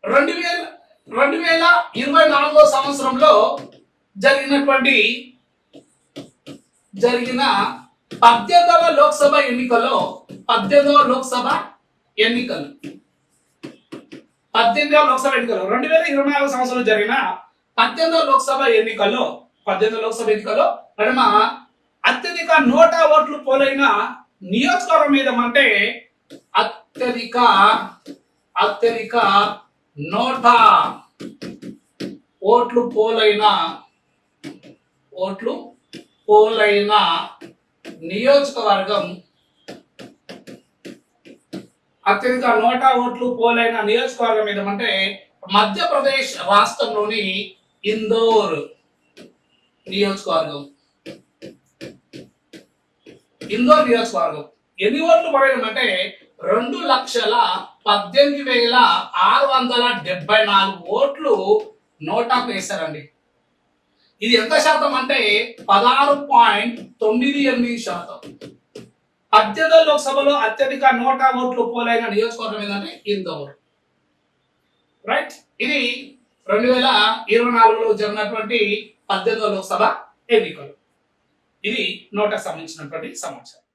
2024 సంవత్సరంలో జరిగిన 18వ లోక్సభ ఎన్నికల్లో 2021 సంవత్సరంలో జరిగిన 18వ లోక్సభ ఎన్నికల్లో అత్యధిక నోటా ఓట్లు పోలైన నియోజకవర్గం ఏదంటే అత్యధిక నోటా ఓట్లు పోలైన నియోజకవర్గం అత్యధిక నోటా ఓట్లు పోలైన నియోజకవర్గం ఏదంటే మధ్యప్రదేశ్ రాష్ట్రంలోని ఇందోర్ నియోజకవర్గం. ఎన్ని ఓట్లు పడేయమంటే 2,18,674 ఓట్లు నోటా వేశారండి. ఇది ఎంత శాతం అంటే 16.98%. 18వ లోక్సభలో అత్యధిక నోటా ఓట్లు పోలైన నియోజకవర్గం ఏంటంటే ఇందోర్. రైట్, ఇది 2024లో జరిగినటువంటి 18వ లోక్సభ ఎన్నికలు. ఇది నోటాకు సంబంధించినటువంటి సమాచారం.